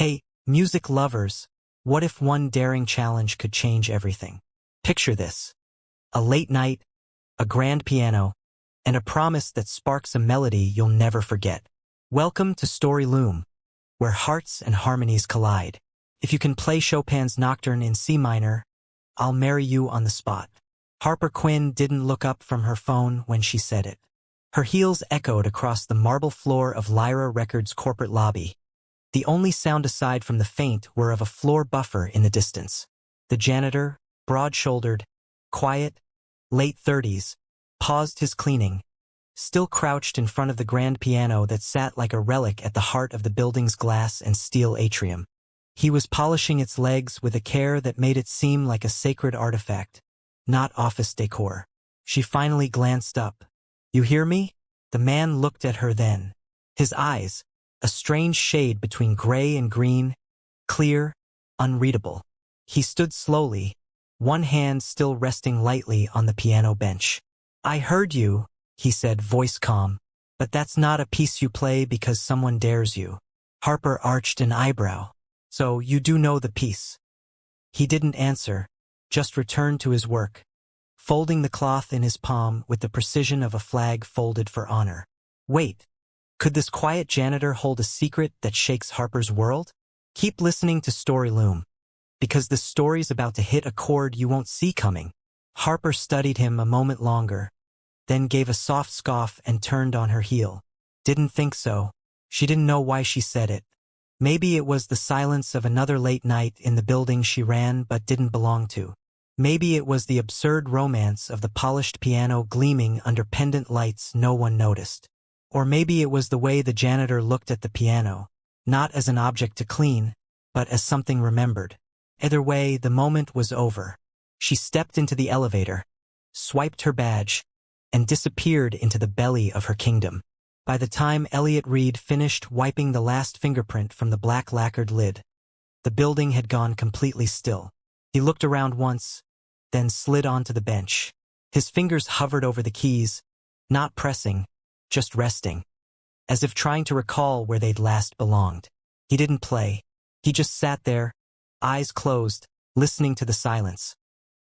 Hey, music lovers, what if one daring challenge could change everything? Picture this. A late night, a grand piano, and a promise that sparks a melody you'll never forget. Welcome to Story Loom, where hearts and harmonies collide. If you can play Chopin's Nocturne in C minor, I'll marry you on the spot. Harper Quinn didn't look up from her phone when she said it. Her heels echoed across the marble floor of Lyra Records' corporate lobby. The only sound aside from the faint were of a floor buffer in the distance. The janitor, broad-shouldered, quiet, late 30s, paused his cleaning, still crouched in front of the grand piano that sat like a relic at the heart of the building's glass and steel atrium. He was polishing its legs with a care that made it seem like a sacred artifact, not office decor. She finally glanced up. "You hear me?" The man looked at her then. His eyes, a strange shade between gray and green, clear, unreadable. He stood slowly, one hand still resting lightly on the piano bench. "I heard you," he said, voice calm, "but that's not a piece you play because someone dares you." Harper arched an eyebrow. "So you do know the piece?" He didn't answer, just returned to his work, folding the cloth in his palm with the precision of a flag folded for honor. Wait. Could this quiet janitor hold a secret that shakes Harper's world? Keep listening to Story Loom, because this story's about to hit a chord you won't see coming. Harper studied him a moment longer, then gave a soft scoff and turned on her heel. Didn't think so. She didn't know why she said it. Maybe it was the silence of another late night in the building she ran but didn't belong to. Maybe it was the absurd romance of the polished piano gleaming under pendant lights no one noticed. Or maybe it was the way the janitor looked at the piano, not as an object to clean, but as something remembered. Either way, the moment was over. She stepped into the elevator, swiped her badge, and disappeared into the belly of her kingdom. By the time Elliot Reed finished wiping the last fingerprint from the black lacquered lid, the building had gone completely still. He looked around once, then slid onto the bench. His fingers hovered over the keys, not pressing, just resting, as if trying to recall where they'd last belonged. He didn't play. He just sat there, eyes closed, listening to the silence.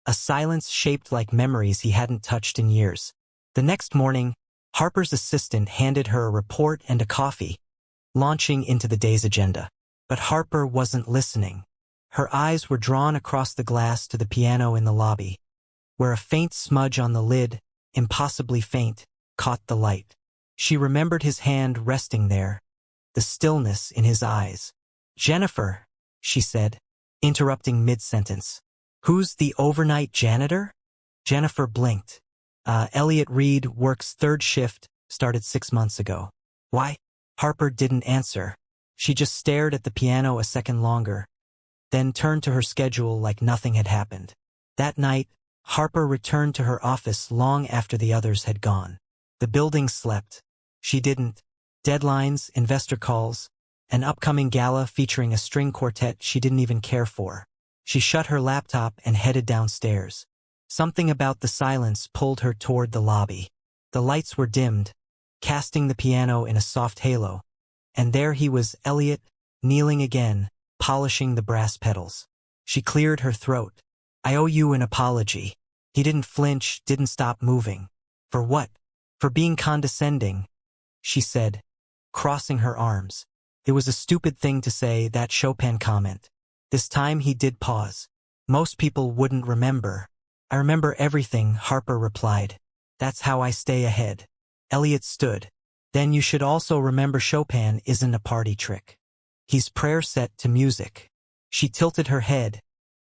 A silence shaped like memories he hadn't touched in years. The next morning, Harper's assistant handed her a report and a coffee, launching into the day's agenda. But Harper wasn't listening. Her eyes were drawn across the glass to the piano in the lobby, where a faint smudge on the lid, impossibly faint, caught the light. She remembered his hand resting there, the stillness in his eyes. "Jennifer," she said, interrupting mid-sentence. "Who's the overnight janitor?" Jennifer blinked. Elliot Reed works third shift, started 6 months ago." "Why?" Harper didn't answer. She just stared at the piano a second longer, then turned to her schedule like nothing had happened. That night, Harper returned to her office long after the others had gone. The building slept. She didn't. Deadlines, investor calls, an upcoming gala featuring a string quartet she didn't even care for. She shut her laptop and headed downstairs. Something about the silence pulled her toward the lobby. The lights were dimmed, casting the piano in a soft halo. And there he was, Elliot, kneeling again, polishing the brass pedals. She cleared her throat. "I owe you an apology." He didn't flinch, didn't stop moving. "For what?" "For being condescending," she said, crossing her arms. It was a stupid thing to say, that Chopin comment. This time he did pause. "Most people wouldn't remember." "I remember everything," Harper replied. "That's how I stay ahead." Elliot stood. "Then you should also remember Chopin isn't a party trick. He's prayer set to music." She tilted her head,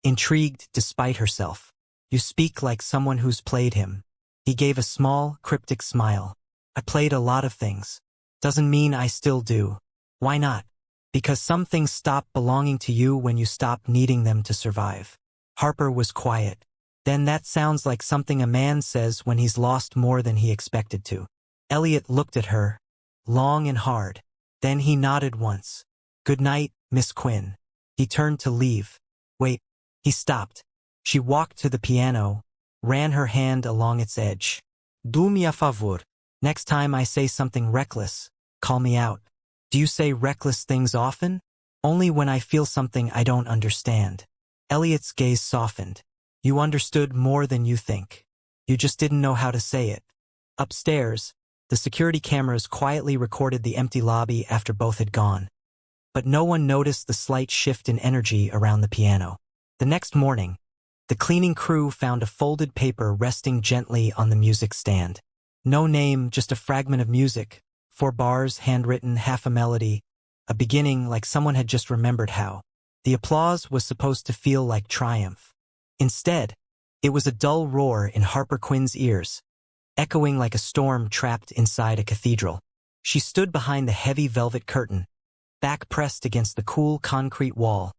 intrigued despite herself. "You speak like someone who's played him." He gave a small, cryptic smile. "I played a lot of things. Doesn't mean I still do." "Why not?" "Because some things stop belonging to you when you stop needing them to survive." Harper was quiet. "Then that sounds like something a man says when he's lost more than he expected to." Elliot looked at her, long and hard. Then he nodded once. "Good night, Miss Quinn." He turned to leave. "Wait." He stopped. She walked to the piano, ran her hand along its edge. "Do me a favor. Next time I say something reckless, call me out." "Do you say reckless things often?" Only when I feel something I don't understand. Elliot's gaze softened. You understood more than you think. You just didn't know how to say it. Upstairs, the security cameras quietly recorded the empty lobby after both had gone. But no one noticed the slight shift in energy around the piano. The next morning, the cleaning crew found a folded paper resting gently on the music stand. No name, just a fragment of music, 4 bars, handwritten, half a melody, a beginning like someone had just remembered how. The applause was supposed to feel like triumph. Instead, it was a dull roar in Harper Quinn's ears, echoing like a storm trapped inside a cathedral. She stood behind the heavy velvet curtain, back pressed against the cool concrete wall,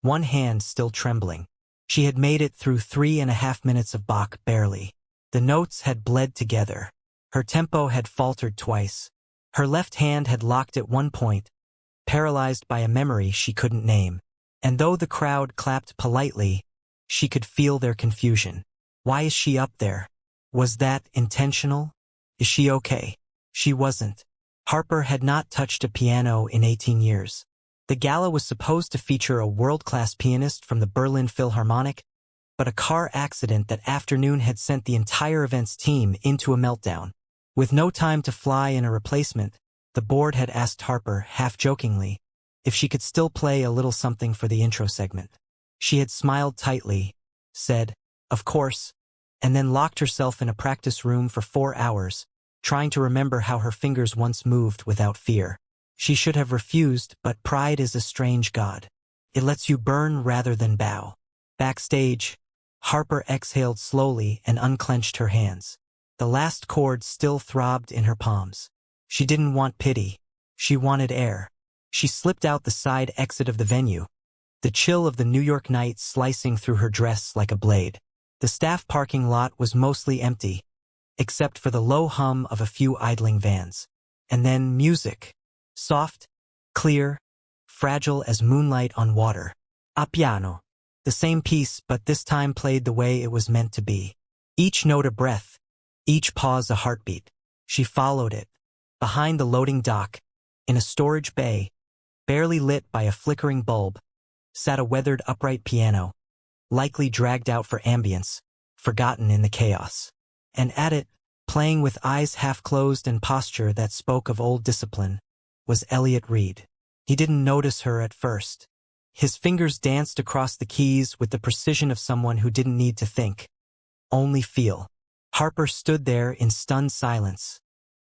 one hand still trembling. She had made it through 3.5 minutes of Bach barely. The notes had bled together. Her tempo had faltered twice. Her left hand had locked at one point, paralyzed by a memory she couldn't name. And though the crowd clapped politely, she could feel their confusion. Why is she up there? Was that intentional? Is she okay? She wasn't. Harper had not touched a piano in 18 years. The gala was supposed to feature a world-class pianist from the Berlin Philharmonic, but a car accident that afternoon had sent the entire events team into a meltdown. With no time to fly in a replacement, the board had asked Harper, half-jokingly, if she could still play a little something for the intro segment. She had smiled tightly, said, "Of course," and then locked herself in a practice room for 4 hours, trying to remember how her fingers once moved without fear. She should have refused, but pride is a strange god. It lets you burn rather than bow. Backstage, Harper exhaled slowly and unclenched her hands. The last chord still throbbed in her palms. She didn't want pity. She wanted air. She slipped out the side exit of the venue, the chill of the New York night slicing through her dress like a blade. The staff parking lot was mostly empty, except for the low hum of a few idling vans. And then music. Soft, clear, fragile as moonlight on water. A piano. The same piece, but this time played the way it was meant to be. Each note a breath, each pause a heartbeat. She followed it. Behind the loading dock, in a storage bay, barely lit by a flickering bulb, sat a weathered upright piano, likely dragged out for ambience, forgotten in the chaos. And at it, playing with eyes half closed and posture that spoke of old discipline, was Elliot Reed. He didn't notice her at first. His fingers danced across the keys with the precision of someone who didn't need to think, only feel. Harper stood there in stunned silence,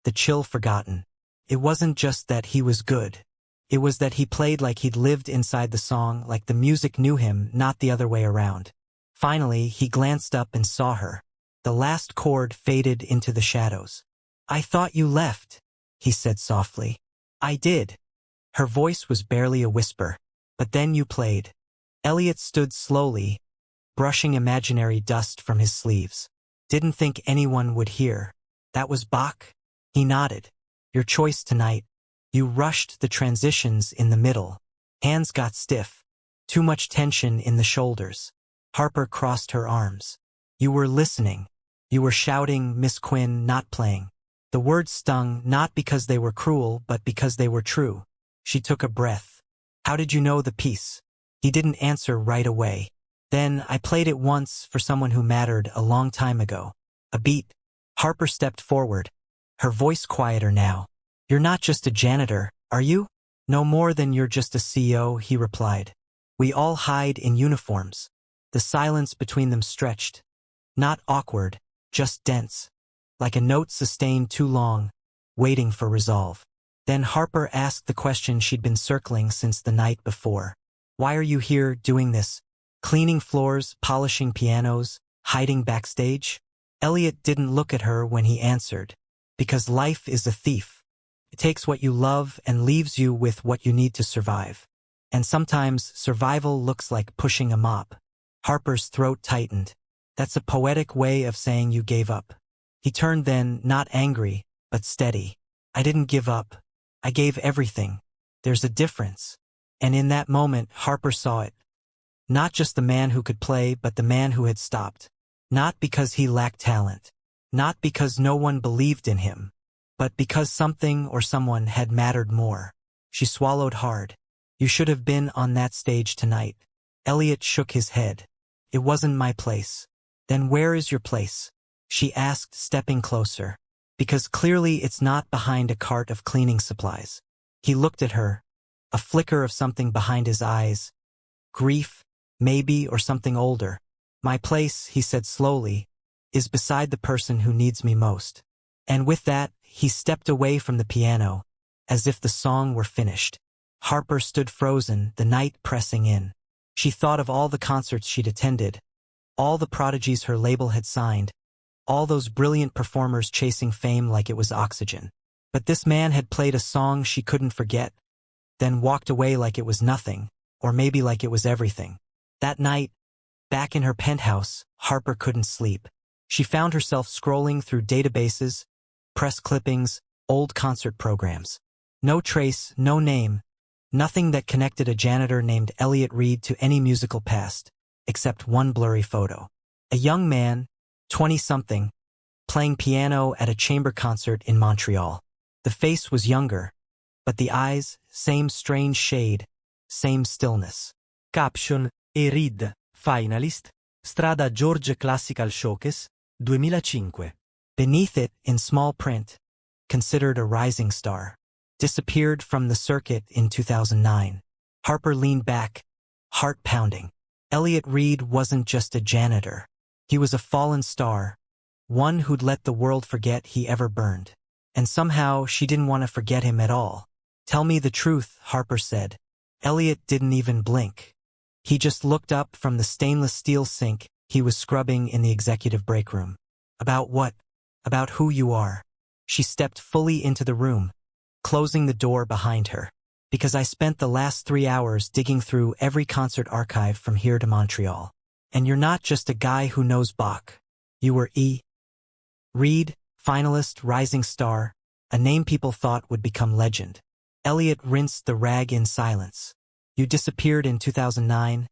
the chill forgotten. It wasn't just that he was good. It was that he played like he'd lived inside the song, like the music knew him, not the other way around. Finally, he glanced up and saw her. The last chord faded into the shadows. "I thought you left," he said softly. "I did." Her voice was barely a whisper. "But then you played." Elliot stood slowly, brushing imaginary dust from his sleeves. "Didn't think anyone would hear." "That was Bach?" He nodded. "Your choice tonight. You rushed the transitions in the middle. Hands got stiff. Too much tension in the shoulders." Harper crossed her arms. "You were listening. You were shouting, Miss Quinn, not playing." The words stung, not because they were cruel, but because they were true. She took a breath. "How did you know the piece?" He didn't answer right away. "Then I played it once for someone who mattered a long time ago." A beat. Harper stepped forward, her voice quieter now. "You're not just a janitor, are you?" "No more than you're just a CO," he replied. "We all hide in uniforms." The silence between them stretched. Not awkward, just dense. Like a note sustained too long, waiting for resolve. Then Harper asked the question she'd been circling since the night before. "Why are you here doing this? Cleaning floors, polishing pianos, hiding backstage?" Elliot didn't look at her when he answered. "Because life is a thief. It takes what you love and leaves you with what you need to survive. And sometimes survival looks like pushing a mop." Harper's throat tightened. "That's a poetic way of saying you gave up." He turned then, not angry, but steady. "I didn't give up. I gave everything. There's a difference." And in that moment, Harper saw it. Not just the man who could play, but the man who had stopped. Not because he lacked talent. Not because no one believed in him. But because something or someone had mattered more. She swallowed hard. You should have been on that stage tonight. Elliot shook his head. It wasn't my place. Then where is your place? She asked, stepping closer. Because clearly it's not behind a cart of cleaning supplies. He looked at her, a flicker of something behind his eyes. Grief, maybe, or something older. My place, he said slowly, is beside the person who needs me most. And with that, he stepped away from the piano, as if the song were finished. Harper stood frozen, the night pressing in. She thought of all the concerts she'd attended, all the prodigies her label had signed, all those brilliant performers chasing fame like it was oxygen. But this man had played a song she couldn't forget, then walked away like it was nothing, or maybe like it was everything. That night, back in her penthouse, Harper couldn't sleep. She found herself scrolling through databases, press clippings, old concert programs. No trace, no name, nothing that connected a janitor named Elliot Reed to any musical past, except one blurry photo. A young man, 20-something, playing piano at a chamber concert in Montreal. The face was younger, but the eyes, same strange shade, same stillness. Caption: E. Reed, finalist, Strada George Classical Showcase, 2005. Beneath it, in small print, considered a rising star. Disappeared from the circuit in 2009. Harper leaned back, heart pounding. Elliot Reed wasn't just a janitor. He was a fallen star, one who'd let the world forget he ever burned. And somehow she didn't want to forget him at all. Tell me the truth, Harper said. Elliot didn't even blink. He just looked up from the stainless steel sink he was scrubbing in the executive break room. About what? About who you are. She stepped fully into the room, closing the door behind her. Because I spent the last 3 hours digging through every concert archive from here to Montreal. And you're not just a guy who knows Bach. You were E. Reed, finalist, rising star, a name people thought would become legend. Elliot rinsed the rag in silence. You disappeared in 2009.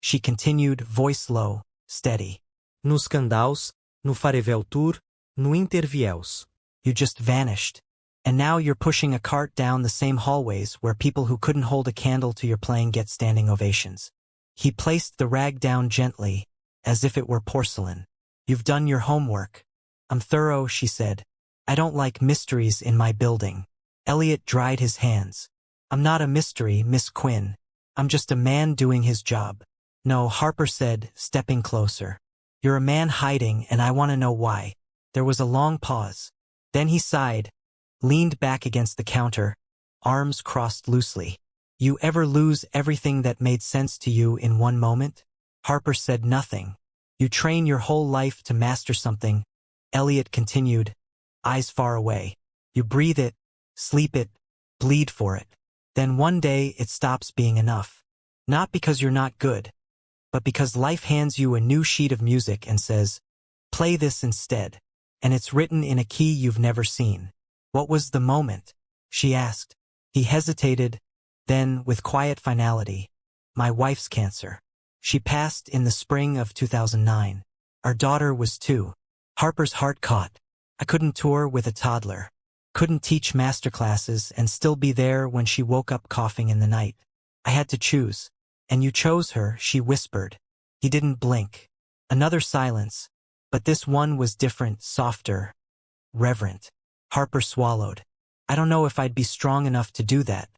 She continued, voice low, steady. No Scandaus, no Farevel Tour, no Interviews. You just vanished. And now you're pushing a cart down the same hallways where people who couldn't hold a candle to your playing get standing ovations. He placed the rag down gently, as if it were porcelain. You've done your homework. I'm thorough, she said. I don't like mysteries in my building. Elliot dried his hands. I'm not a mystery, Miss Quinn. I'm just a man doing his job. No, Harper said, stepping closer. You're a man hiding, and I want to know why. There was a long pause. Then he sighed, leaned back against the counter, arms crossed loosely. You ever lose everything that made sense to you in one moment? Harper said nothing. You train your whole life to master something, Elliot continued, eyes far away. You breathe it, sleep it, bleed for it. Then one day it stops being enough. Not because you're not good, but because life hands you a new sheet of music and says, play this instead. And it's written in a key you've never seen. What was the moment? She asked. He hesitated, then, with quiet finality, my wife's cancer. She passed in the spring of 2009. Our daughter was 2. Harper's heart caught. I couldn't tour with a toddler. Couldn't teach masterclasses and still be there when she woke up coughing in the night. I had to choose. And you chose her, she whispered. He didn't blink. Another silence. But this one was different, softer, reverent. Harper swallowed. I don't know if I'd be strong enough to do that.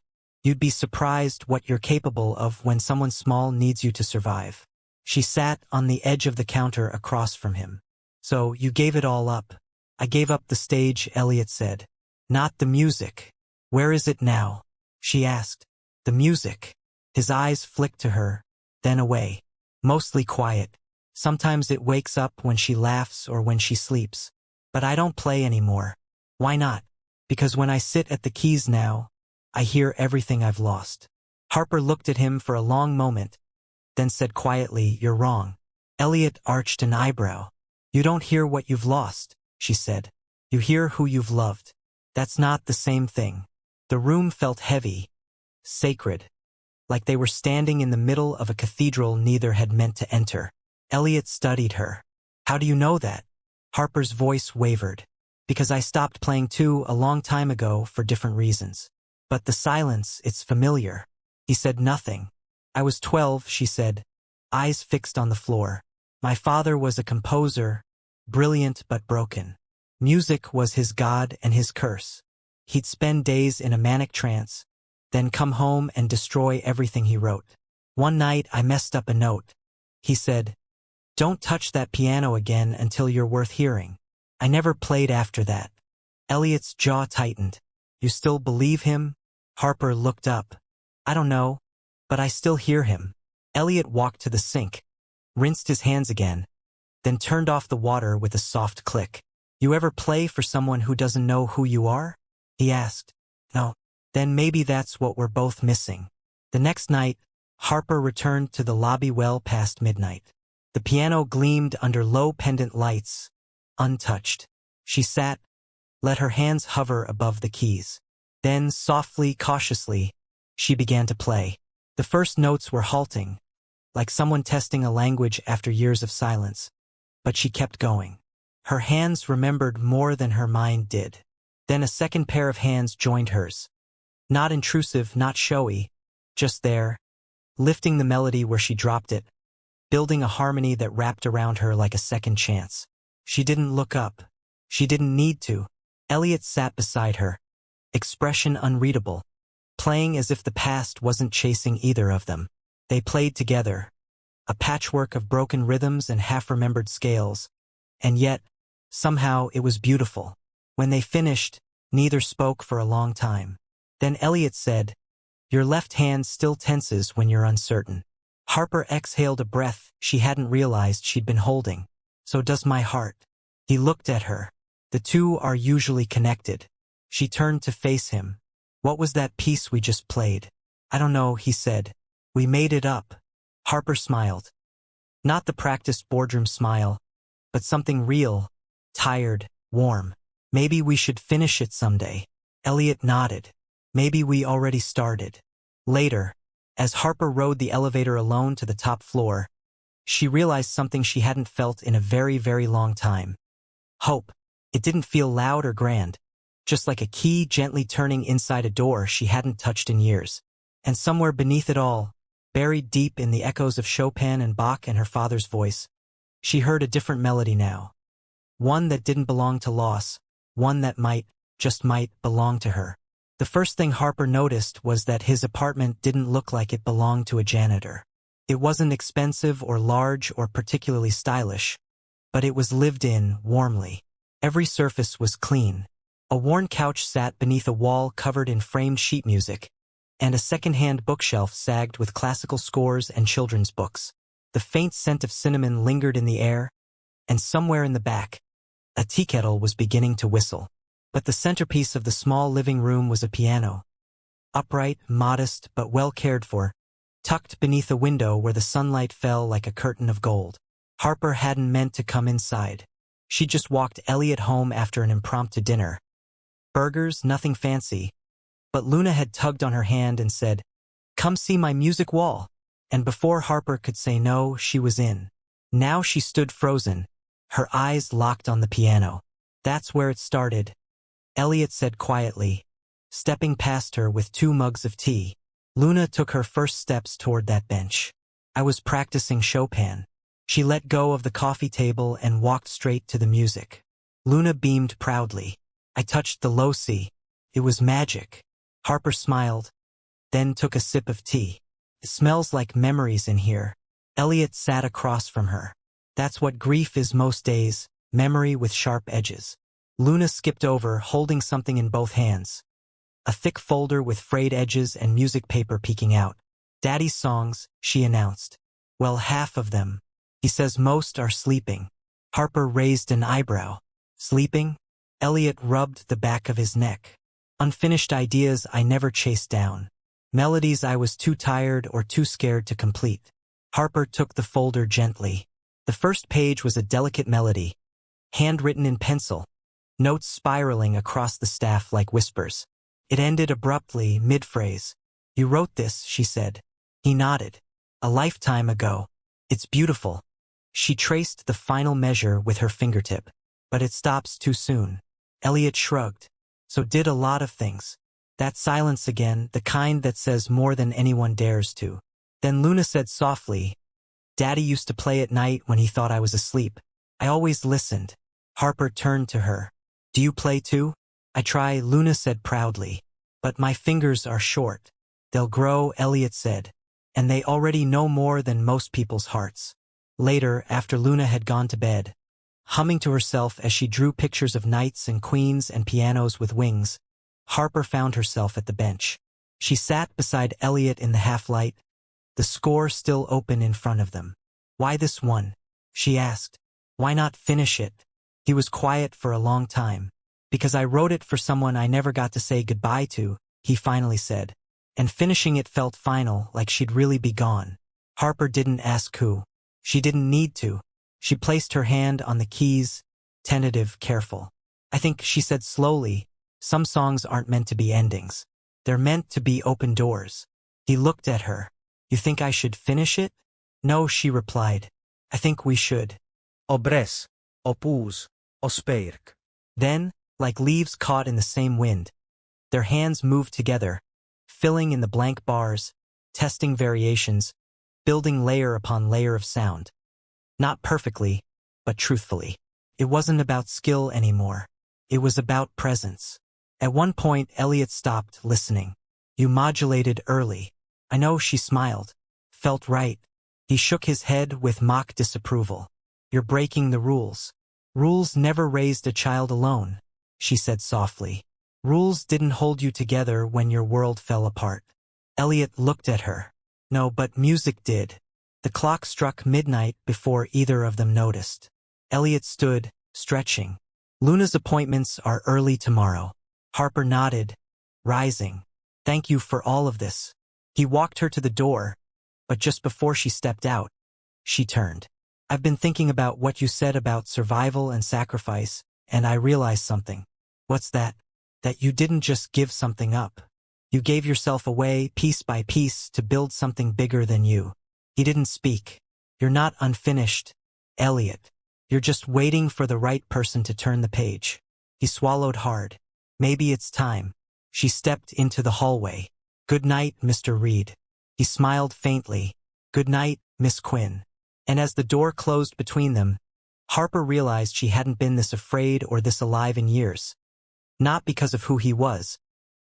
You'd be surprised what you're capable of when someone small needs you to survive. She sat on the edge of the counter across from him. So, you gave it all up. I gave up the stage, Elliot said. Not the music. Where is it now? She asked. The music. His eyes flicked to her, then away. Mostly quiet. Sometimes it wakes up when she laughs or when she sleeps. But I don't play anymore. Why not? Because when I sit at the keys now, I hear everything I've lost. Harper looked at him for a long moment, then said quietly, you're wrong. Elliot arched an eyebrow. You don't hear what you've lost, she said. You hear who you've loved. That's not the same thing. The room felt heavy, sacred, like they were standing in the middle of a cathedral neither had meant to enter. Elliot studied her. How do you know that? Harper's voice wavered. Because I stopped playing too a long time ago for different reasons. But the silence, it's familiar. He said nothing. I was 12, she said, eyes fixed on the floor. My father was a composer, brilliant but broken. Music was his god and his curse. He'd spend days in a manic trance, then come home and destroy everything he wrote. One night I messed up a note. He said, "Don't touch that piano again until you're worth hearing." I never played after that. Elliot's jaw tightened. You still believe him? Harper looked up. I don't know, but I still hear him. Elliot walked to the sink, rinsed his hands again, then turned off the water with a soft click. You ever play for someone who doesn't know who you are? He asked. No. Then maybe that's what we're both missing. The next night, Harper returned to the lobby well past midnight. The piano gleamed under low pendant lights, untouched. She sat, let her hands hover above the keys. Then, softly, cautiously, she began to play. The first notes were halting, like someone testing a language after years of silence. But she kept going. Her hands remembered more than her mind did. Then a second pair of hands joined hers. Not intrusive, not showy, just there, lifting the melody where she dropped it, building a harmony that wrapped around her like a second chance. She didn't look up. She didn't need to. Elliot sat beside her, expression unreadable, playing as if the past wasn't chasing either of them. They played together, a patchwork of broken rhythms and half-remembered scales, and yet, somehow, it was beautiful. When they finished, neither spoke for a long time. Then Elliot said, "Your left hand still tenses when you're uncertain." Harper exhaled a breath she hadn't realized she'd been holding. So does my heart. He looked at her. The two are usually connected. She turned to face him. What was that piece we just played? I don't know, he said. We made it up. Harper smiled. Not the practiced boardroom smile, but something real, tired, warm. Maybe we should finish it someday. Elliot nodded. Maybe we already started. Later, as Harper rode the elevator alone to the top floor, she realized something she hadn't felt in a very, very long time. Hope. It didn't feel loud or grand, just like a key gently turning inside a door she hadn't touched in years. And somewhere beneath it all, buried deep in the echoes of Chopin and Bach and her father's voice, she heard a different melody now. One that didn't belong to loss, one that might, just might, belong to her. The first thing Harper noticed was that his apartment didn't look like it belonged to a janitor. It wasn't expensive or large or particularly stylish, but it was lived in warmly. Every surface was clean. A worn couch sat beneath a wall covered in framed sheet music, and a second-hand bookshelf sagged with classical scores and children's books. The faint scent of cinnamon lingered in the air, and somewhere in the back, a tea kettle was beginning to whistle. But the centerpiece of the small living room was a piano. Upright, modest, but well cared for, tucked beneath a window where the sunlight fell like a curtain of gold. Harper hadn't meant to come inside. She just walked Elliot home after an impromptu dinner. Burgers, nothing fancy. But Luna had tugged on her hand and said, "Come see my music wall." And before Harper could say no, she was in. Now she stood frozen, her eyes locked on the piano. That's where it started, Elliot said quietly, stepping past her with 2 mugs of tea. Luna took her first steps toward that bench. I was practicing Chopin. She let go of the coffee table and walked straight to the music. Luna beamed proudly. I touched the low C. It was magic. Harper smiled, then took a sip of tea. It smells like memories in here. Elliot sat across from her. That's what grief is most days, memory with sharp edges. Luna skipped over, holding something in both hands. A thick folder with frayed edges and music paper peeking out. Daddy's songs, she announced. Well, half of them. He says most are sleeping. Harper raised an eyebrow. Sleeping? Elliot rubbed the back of his neck. Unfinished ideas I never chased down. Melodies I was too tired or too scared to complete. Harper took the folder gently. The first page was a delicate melody, handwritten in pencil, notes spiraling across the staff like whispers. It ended abruptly, mid-phrase. You wrote this, she said. He nodded. A lifetime ago. It's beautiful. She traced the final measure with her fingertip. But it stops too soon. Elliot shrugged. So did a lot of things. That silence again, the kind that says more than anyone dares to. Then Luna said softly, "Daddy used to play at night when he thought I was asleep. I always listened." Harper turned to her. "Do you play too?" "I try," Luna said proudly. "But my fingers are short." "They'll grow," Elliot said. "And they already know more than most people's hearts." Later, after Luna had gone to bed, humming to herself as she drew pictures of knights and queens and pianos with wings, Harper found herself at the bench. She sat beside Elliot in the half-light, the score still open in front of them. "Why this one?" she asked. "Why not finish it?" He was quiet for a long time. "Because I wrote it for someone I never got to say goodbye to," he finally said. And finishing it felt final, like she'd really be gone. Harper didn't ask who. She didn't need to. She placed her hand on the keys, tentative, careful. "I think," she said slowly, "some songs aren't meant to be endings. They're meant to be open doors." He looked at her. "You think I should finish it?" "No," she replied. "I think we should." Obres, opus, osperk. Then, like leaves caught in the same wind, their hands moved together, filling in the blank bars, testing variations, building layer upon layer of sound. Not perfectly, but truthfully. It wasn't about skill anymore. It was about presence. At one point, Elliot stopped, listening. "You modulated early." "I know," she smiled. "Felt right." He shook his head with mock disapproval. "You're breaking the rules." "Rules never raised a child alone," she said softly. "Rules didn't hold you together when your world fell apart." Elliot looked at her. "No, but music did." The clock struck midnight before either of them noticed. Elliot stood, stretching. "Luna's appointments are early tomorrow." Harper nodded, rising. "Thank you for all of this." He walked her to the door, but just before she stepped out, she turned. "I've been thinking about what you said about survival and sacrifice, and I realized something." "What's that?" "That you didn't just give something up. You gave yourself away, piece by piece, to build something bigger than you." He didn't speak. "You're not unfinished, Elliot. You're just waiting for the right person to turn the page." He swallowed hard. "Maybe it's time." She stepped into the hallway. "Good night, Mr. Reed." He smiled faintly. "Good night, Miss Quinn." And as the door closed between them, Harper realized she hadn't been this afraid or this alive in years. Not because of who he was,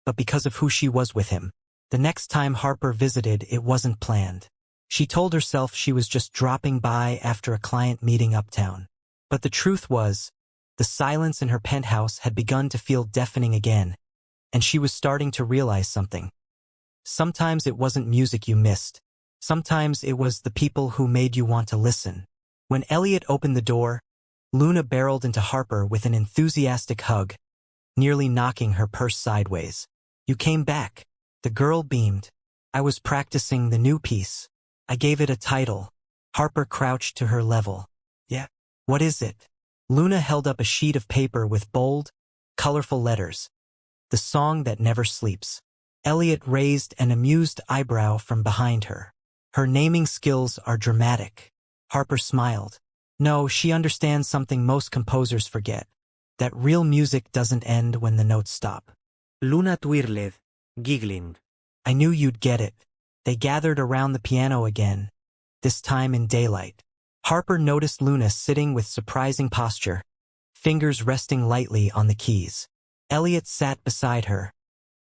but because of who she was with him. The next time Harper visited, it wasn't planned. She told herself she was just dropping by after a client meeting uptown. But the truth was, the silence in her penthouse had begun to feel deafening again, and she was starting to realize something. Sometimes it wasn't music you missed. Sometimes it was the people who made you want to listen. When Elliot opened the door, Luna barreled into Harper with an enthusiastic hug, nearly knocking her purse sideways. "You came back." The girl beamed. "I was practicing the new piece. I gave it a title." Harper crouched to her level. "Yeah? What is it?" Luna held up a sheet of paper with bold, colorful letters. "The Song That Never Sleeps." Elliot raised an amused eyebrow from behind her. "Her naming skills are dramatic." Harper smiled. "No, she understands something most composers forget. That real music doesn't end when the notes stop." Luna twirled, giggling. "I knew you'd get it." They gathered around the piano again, this time in daylight. Harper noticed Luna sitting with surprising posture, fingers resting lightly on the keys. Elliot sat beside her,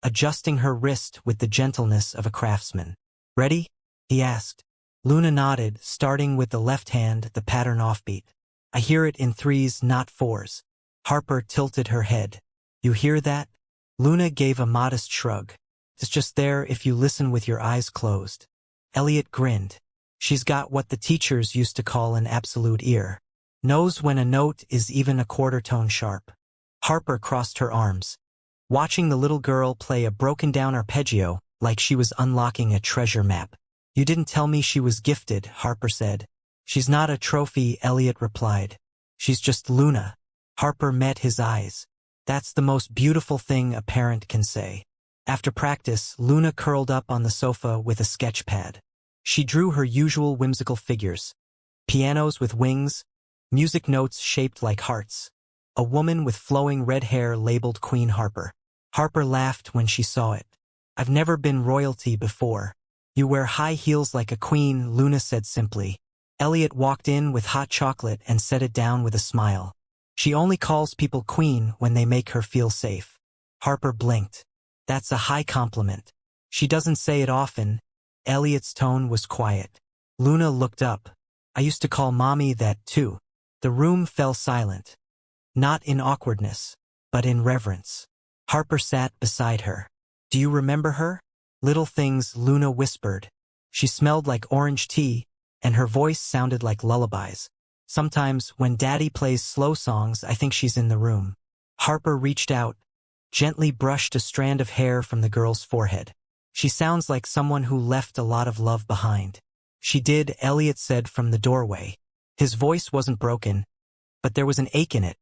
adjusting her wrist with the gentleness of a craftsman. "Ready?" he asked. Luna nodded, starting with the left hand, the pattern offbeat. "I hear it in threes, not fours." Harper tilted her head. "You hear that?" Luna gave a modest shrug. "It's just there if you listen with your eyes closed." Elliot grinned. "She's got what the teachers used to call an absolute ear. Knows when a note is even a quarter tone sharp." Harper crossed her arms, watching the little girl play a broken-down arpeggio like she was unlocking a treasure map. "You didn't tell me she was gifted," Harper said. "She's not a trophy," Elliot replied. "She's just Luna." Harper met his eyes. "That's the most beautiful thing a parent can say." After practice, Luna curled up on the sofa with a sketch pad. She drew her usual whimsical figures. Pianos with wings, music notes shaped like hearts. A woman with flowing red hair labeled Queen Harper. Harper laughed when she saw it. I've never been royalty before. You wear high heels like a queen, Luna said simply. Elliot walked in with hot chocolate and set it down with a smile. She only calls people queen when they make her feel safe. Harper blinked. That's a high compliment. She doesn't say it often. Elliot's tone was quiet. Luna looked up. I used to call Mommy that too. The room fell silent. Not in awkwardness, but in reverence. Harper sat beside her. Do you remember her? Little things, Luna whispered. She smelled like orange tea, and her voice sounded like lullabies. Sometimes, when Daddy plays slow songs, I think she's in the room. Harper reached out, gently brushed a strand of hair from the girl's forehead. She sounds like someone who left a lot of love behind. She did, Elliot said from the doorway. His voice wasn't broken, but there was an ache in it,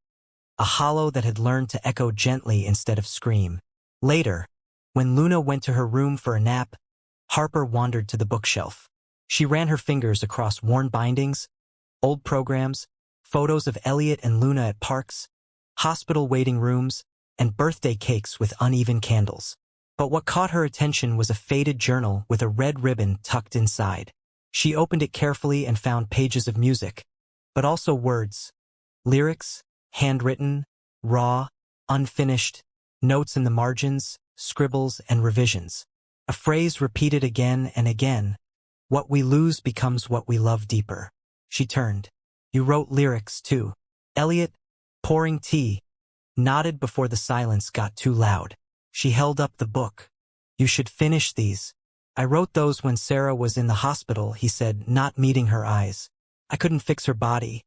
a hollow that had learned to echo gently instead of scream. Later, when Luna went to her room for a nap, Harper wandered to the bookshelf. She ran her fingers across worn bindings, old programs, photos of Elliot and Luna at parks, hospital waiting rooms, and birthday cakes with uneven candles. But what caught her attention was a faded journal with a red ribbon tucked inside. She opened it carefully and found pages of music, but also words, lyrics, handwritten, raw, unfinished, notes in the margins, scribbles, and revisions. A phrase repeated again and again. What we lose becomes what we love deeper. She turned. You wrote lyrics, too. Elliot, pouring tea, nodded before the silence got too loud. She held up the book. You should finish these. I wrote those when Sarah was in the hospital, he said, not meeting her eyes. I couldn't fix her body,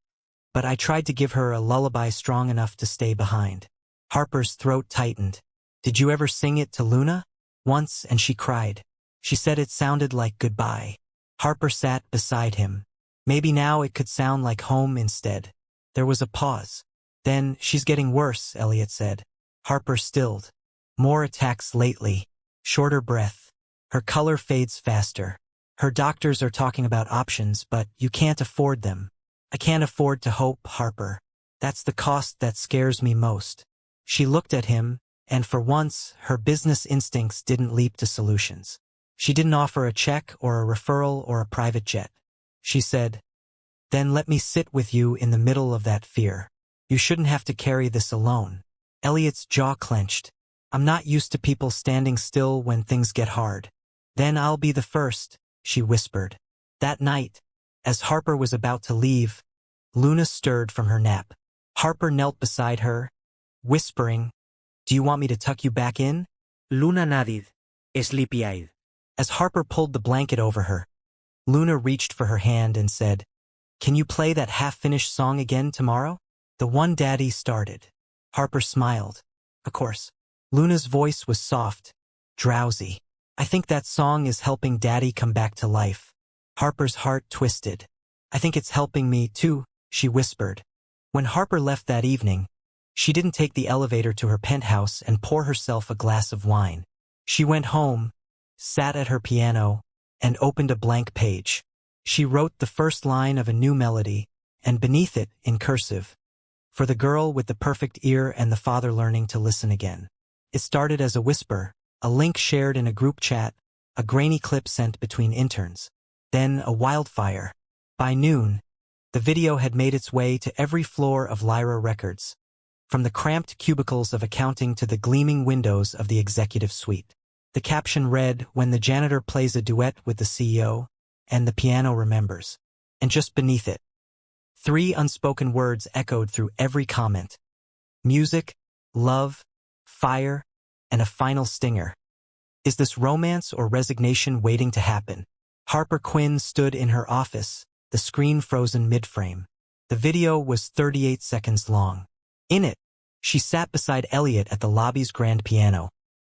but I tried to give her a lullaby strong enough to stay behind. Harper's throat tightened. Did you ever sing it to Luna? Once, and she cried. She said it sounded like goodbye. Harper sat beside him. Maybe now it could sound like home instead. There was a pause. Then, she's getting worse, Elliot said. Harper stilled. More attacks lately. Shorter breath. Her color fades faster. Her doctors are talking about options, but you can't afford them. I can't afford to hope, Harper. That's the cost that scares me most. She looked at him, and for once, her business instincts didn't leap to solutions. She didn't offer a check or a referral or a private jet. She said, then let me sit with you in the middle of that fear. You shouldn't have to carry this alone. Elliot's jaw clenched. I'm not used to people standing still when things get hard. Then I'll be the first, she whispered. That night, as Harper was about to leave, Luna stirred from her nap. Harper knelt beside her, whispering, do you want me to tuck you back in? Luna nodded, sleepy-eyed. As Harper pulled the blanket over her, Luna reached for her hand and said, can you play that half-finished song again tomorrow? The one Daddy started. Harper smiled. Of course. Luna's voice was soft, drowsy. I think that song is helping Daddy come back to life. Harper's heart twisted. I think it's helping me too, she whispered. When Harper left that evening, she didn't take the elevator to her penthouse and pour herself a glass of wine. She went home, sat at her piano, and opened a blank page. She wrote the first line of a new melody, and beneath it, in cursive, for the girl with the perfect ear and the father learning to listen again. It started as a whisper, a link shared in a group chat, a grainy clip sent between interns. Then a wildfire. By noon, the video had made its way to every floor of Lyra Records, from the cramped cubicles of accounting to the gleaming windows of the executive suite. The caption read, when the janitor plays a duet with the CEO, and the piano remembers. And just beneath it, 3 unspoken words echoed through every comment. Music, love, fire, and a final stinger. Is this romance or resignation waiting to happen? Harper Quinn stood in her office, the screen frozen mid-frame. The video was 38 seconds long. In it, she sat beside Elliot at the lobby's grand piano,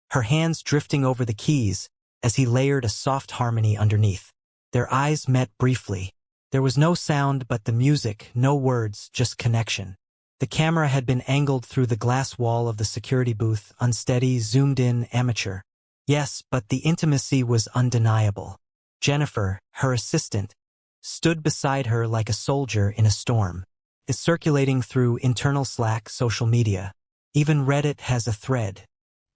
her hands drifting over the keys as he layered a soft harmony underneath. Their eyes met briefly. There was no sound but the music, no words, just connection. The camera had been angled through the glass wall of the security booth, unsteady, zoomed-in, amateur. Yes, but the intimacy was undeniable. Jennifer, her assistant, stood beside her like a soldier in a storm. It's circulating through internal Slack, social media. Even Reddit has a thread.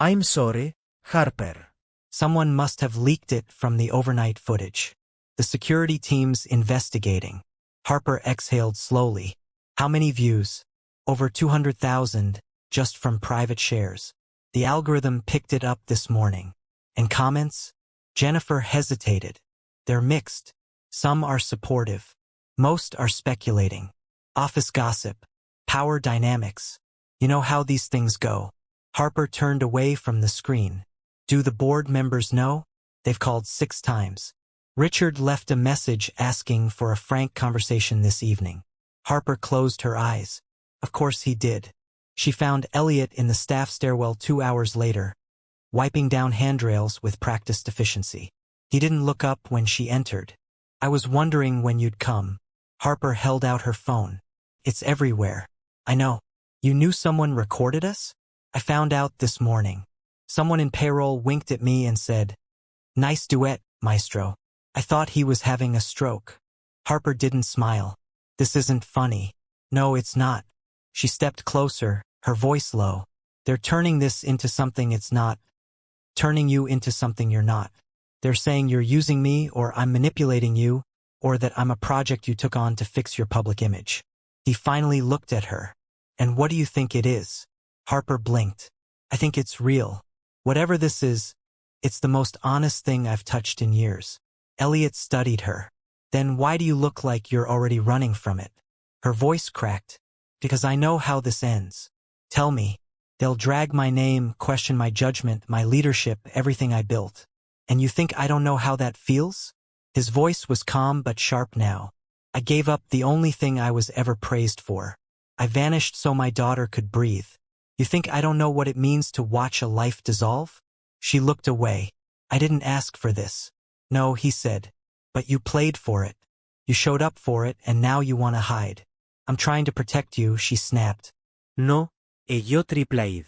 I'm sorry, Harper. Someone must have leaked it from the overnight footage. The security team's investigating. Harper exhaled slowly. How many views? Over 200,000, just from private shares. The algorithm picked it up this morning. And comments? Jennifer hesitated. They're mixed. Some are supportive. Most are speculating. Office gossip. Power dynamics. You know how these things go. Harper turned away from the screen. Do the board members know? They've called 6 times. Richard left a message asking for a frank conversation this evening. Harper closed her eyes. Of course he did. She found Elliot in the staff stairwell 2 hours later, wiping down handrails with practiced efficiency. He didn't look up when she entered. I was wondering when you'd come. Harper held out her phone. It's everywhere. I know. You knew someone recorded us? I found out this morning. Someone in payroll winked at me and said, "Nice duet, maestro." I thought he was having a stroke. Harper didn't smile. This isn't funny. No, it's not. She stepped closer, her voice low. They're turning this into something it's not. Turning you into something you're not. They're saying you're using me, or I'm manipulating you, or that I'm a project you took on to fix your public image. He finally looked at her. And what do you think it is? Harper blinked. I think it's real. Whatever this is, it's the most honest thing I've touched in years. Elliot studied her. Then why do you look like you're already running from it? Her voice cracked. Because I know how this ends. Tell me. They'll drag my name, question my judgment, my leadership, everything I built. And you think I don't know how that feels? His voice was calm but sharp now. I gave up the only thing I was ever praised for. I vanished so my daughter could breathe. You think I don't know what it means to watch a life dissolve? She looked away. I didn't ask for this. No, he said. But you played for it. You showed up for it and now you want to hide. I'm trying to protect you, she snapped. No, yo triplaid.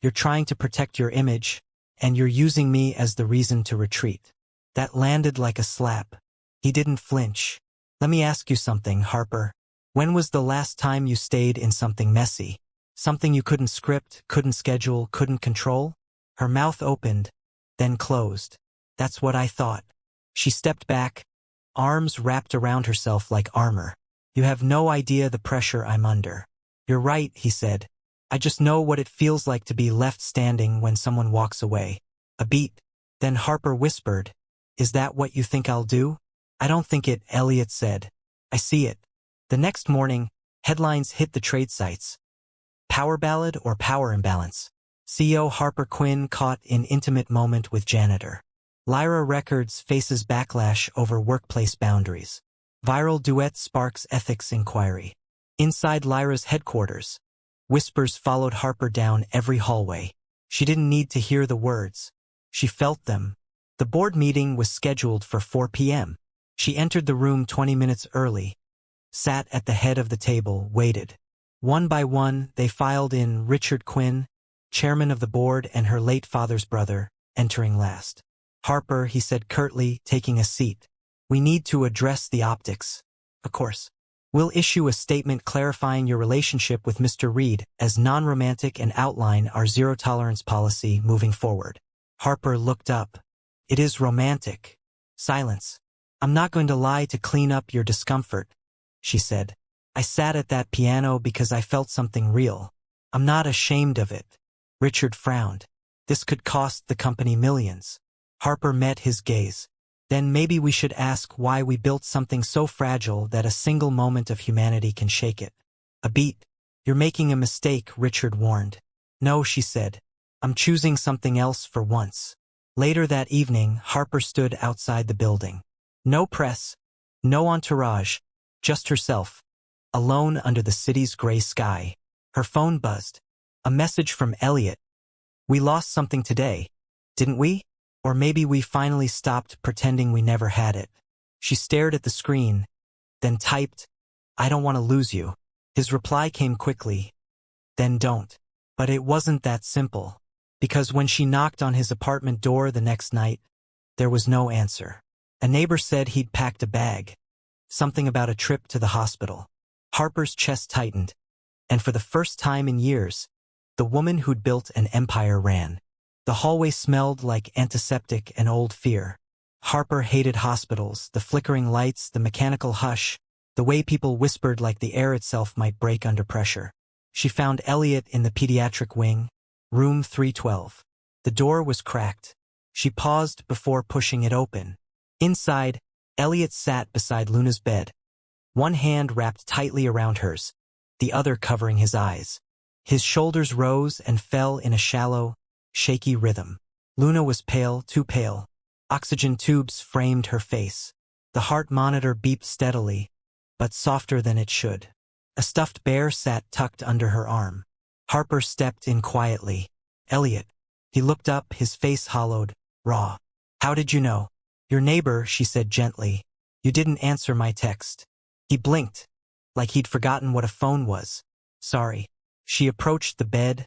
You're trying to protect your image, and you're using me as the reason to retreat. That landed like a slap. He didn't flinch. Let me ask you something, Harper. When was the last time you stayed in something messy? Something you couldn't script, couldn't schedule, couldn't control? Her mouth opened, then closed. That's what I thought. She stepped back, arms wrapped around herself like armor. You have no idea the pressure I'm under. You're right, he said. I just know what it feels like to be left standing when someone walks away. A beat. Then Harper whispered, "Is that what you think I'll do?" "I don't think it," Elliot said. "I see it." The next morning, headlines hit the trade sites. Power ballad or power imbalance? CEO Harper Quinn caught in intimate moment with Janitor. Lyra Records faces backlash over workplace boundaries. Viral duet sparks ethics inquiry. Inside Lyra's headquarters, whispers followed Harper down every hallway. She didn't need to hear the words. She felt them. The board meeting was scheduled for 4 p.m. She entered the room 20 minutes early, sat at the head of the table, waited. One by one, they filed in Richard Quinn, chairman of the board, and her late father's brother, entering last. "Harper," he said curtly, taking a seat. "We need to address the optics. Of course. We'll issue a statement clarifying your relationship with Mr. Reed as non-romantic and outline our zero-tolerance policy moving forward." Harper looked up. "It is romantic." Silence. "I'm not going to lie to clean up your discomfort," she said. "I sat at that piano because I felt something real. I'm not ashamed of it." Richard frowned. This could cost the company millions. Harper met his gaze. "Then maybe we should ask why we built something so fragile that a single moment of humanity can shake it." A beat. "You're making a mistake," Richard warned. "No," she said. "I'm choosing something else for once." Later that evening, Harper stood outside the building. No press, no entourage, just herself, alone under the city's gray sky. Her phone buzzed. A message from Elliot. "We lost something today, didn't we? Or maybe we finally stopped pretending we never had it." She stared at the screen, then typed, "I don't want to lose you." His reply came quickly. "Then don't." But it wasn't that simple. Because when she knocked on his apartment door the next night, there was no answer. A neighbor said he'd packed a bag. Something about a trip to the hospital. Harper's chest tightened. And for the first time in years, the woman who'd built an empire ran. The hallway smelled like antiseptic and old fear. Harper hated hospitals, the flickering lights, the mechanical hush, the way people whispered like the air itself might break under pressure. She found Elliot in the pediatric wing, room 312. The door was cracked. She paused before pushing it open. Inside, Elliot sat beside Luna's bed, one hand wrapped tightly around hers, the other covering his eyes. His shoulders rose and fell in a shallow, shaky rhythm. Luna was pale, too pale. Oxygen tubes framed her face. The heart monitor beeped steadily, but softer than it should. A stuffed bear sat tucked under her arm. Harper stepped in quietly. Elliot. He looked up, his face hollowed, raw. How did you know? Your neighbor, she said gently. You didn't answer my text. He blinked, like he'd forgotten what a phone was. Sorry. She approached the bed,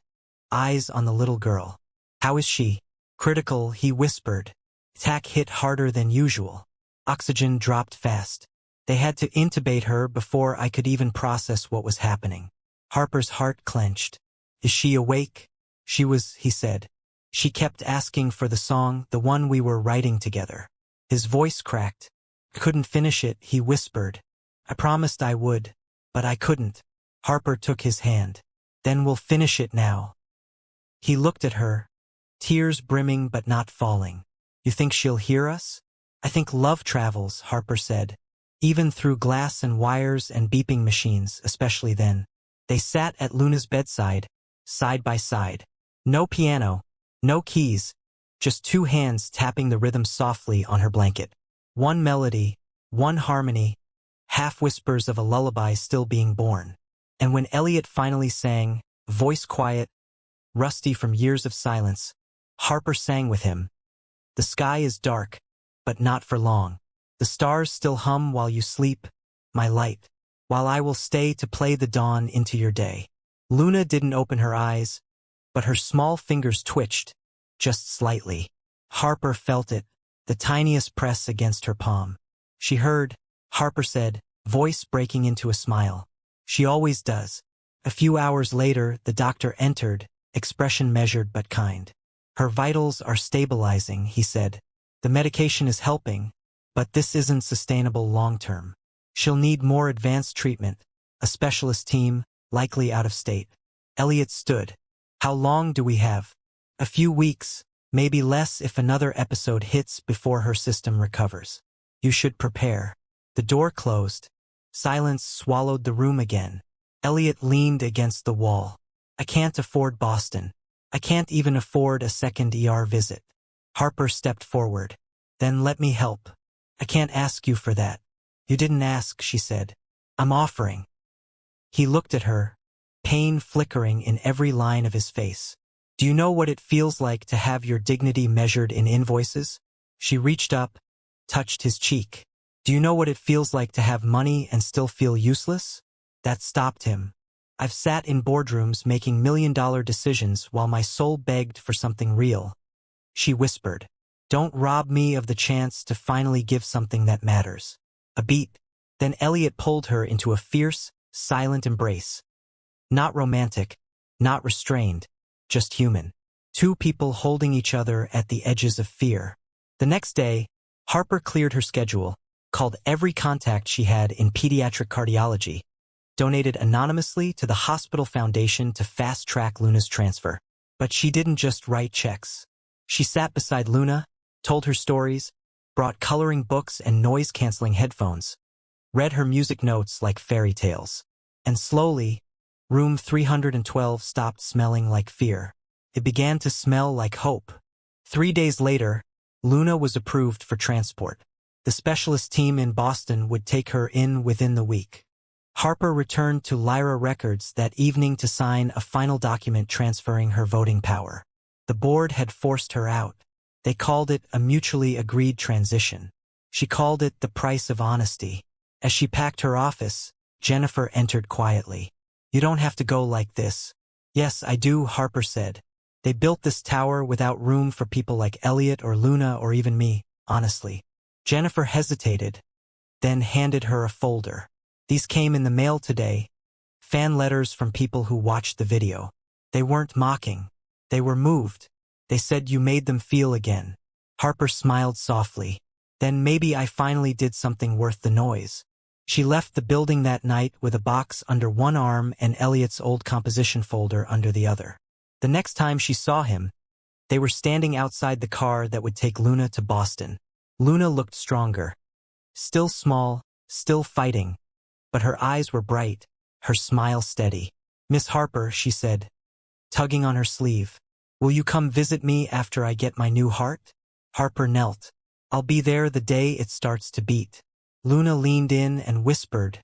eyes on the little girl. How is she? Critical, he whispered. Attack hit harder than usual. Oxygen dropped fast. They had to intubate her before I could even process what was happening. Harper's heart clenched. Is she awake? She was, he said. She kept asking for the song, the one we were writing together. His voice cracked. Couldn't finish it, he whispered. I promised I would, but I couldn't. Harper took his hand. Then we'll finish it now. He looked at her, tears brimming but not falling. You think she'll hear us? I think love travels, Harper said. Even through glass and wires and beeping machines, especially then. They sat at Luna's bedside, side by side. No piano, no keys, just two hands tapping the rhythm softly on her blanket. One melody, one harmony, half whispers of a lullaby still being born. And when Elliot finally sang, voice quiet, rusty from years of silence, Harper sang with him. The sky is dark, but not for long. The stars still hum while you sleep, my light, while I will stay to play the dawn into your day. Luna didn't open her eyes, but her small fingers twitched, just slightly. Harper felt it, the tiniest press against her palm. She heard, Harper said, voice breaking into a smile. She always does. A few hours later, the doctor entered, expression measured but kind. Her vitals are stabilizing, he said. The medication is helping, but this isn't sustainable long-term. She'll need more advanced treatment, a specialist team, likely out of state. Elliot stood. How long do we have? A few weeks, maybe less if another episode hits before her system recovers. You should prepare. The door closed. Silence swallowed the room again. Elliot leaned against the wall. I can't afford Boston. I can't even afford a second ER visit. Harper stepped forward. Then let me help. I can't ask you for that. You didn't ask, she said. I'm offering. He looked at her, pain flickering in every line of his face. Do you know what it feels like to have your dignity measured in invoices? She reached up, touched his cheek. Do you know what it feels like to have money and still feel useless? That stopped him. I've sat in boardrooms making million-dollar decisions while my soul begged for something real. She whispered, don't rob me of the chance to finally give something that matters. A beat. Then Elliot pulled her into a fierce, silent embrace. Not romantic, not restrained, just human. Two people holding each other at the edges of fear. The next day, Harper cleared her schedule, called every contact she had in pediatric cardiology, donated anonymously to the hospital foundation to fast-track Luna's transfer. But she didn't just write checks. She sat beside Luna, told her stories, brought coloring books and noise-canceling headphones, read her music notes like fairy tales. And slowly, room 312 stopped smelling like fear. It began to smell like hope. 3 days later, Luna was approved for transport. The specialist team in Boston would take her in within the week. Harper returned to Lyra Records that evening to sign a final document transferring her voting power. The board had forced her out. They called it a mutually agreed transition. She called it the price of honesty. As she packed her office, Jennifer entered quietly. You don't have to go like this. Yes, I do, Harper said. They built this tower without room for people like Elliot or Luna or even me, honestly. Jennifer hesitated, then handed her a folder. These came in the mail today. Fan letters from people who watched the video. They weren't mocking. They were moved. They said you made them feel again. Harper smiled softly. Then maybe I finally did something worth the noise. She left the building that night with a box under one arm and Elliot's old composition folder under the other. The next time she saw him, they were standing outside the car that would take Luna to Boston. Luna looked stronger. Still small, still fighting, but her eyes were bright, her smile steady. "Miss Harper," she said, tugging on her sleeve, "will you come visit me after I get my new heart?" Harper knelt. "I'll be there the day it starts to beat." Luna leaned in and whispered,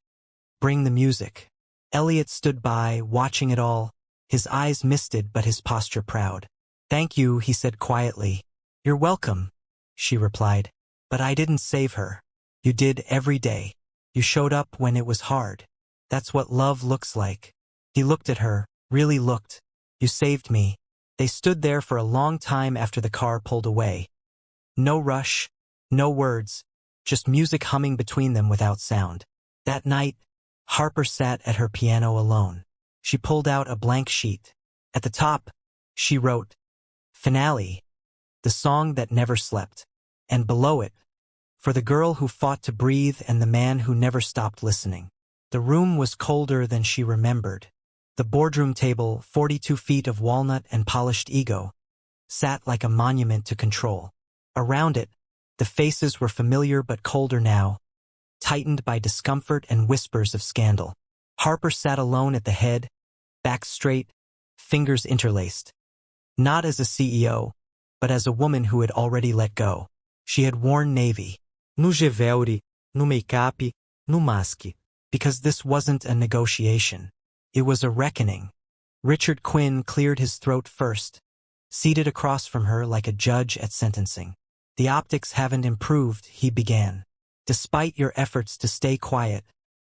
"Bring the music." Elliot stood by, watching it all, his eyes misted but his posture proud. "Thank you," he said quietly. "You're welcome," she replied. "But I didn't save her. You did every day. You showed up when it was hard. That's what love looks like." He looked at her, really looked. "You saved me." They stood there for a long time after the car pulled away. No rush, no words, just music humming between them without sound. That night, Harper sat at her piano alone. She pulled out a blank sheet. At the top, she wrote, "Finale, the song that never slept." And below it, "For the girl who fought to breathe and the man who never stopped listening." The room was colder than she remembered. The boardroom table, 42 feet of walnut and polished ego, sat like a monument to control. Around it, the faces were familiar but colder now, tightened by discomfort and whispers of scandal. Harper sat alone at the head, back straight, fingers interlaced. Not as a CEO, but as a woman who had already let go. She had worn navy. No gevelre, no make-up, no mask. Because this wasn't a negotiation. It was a reckoning. Richard Quinn cleared his throat first, seated across from her like a judge at sentencing. "The optics haven't improved," he began. "Despite your efforts to stay quiet,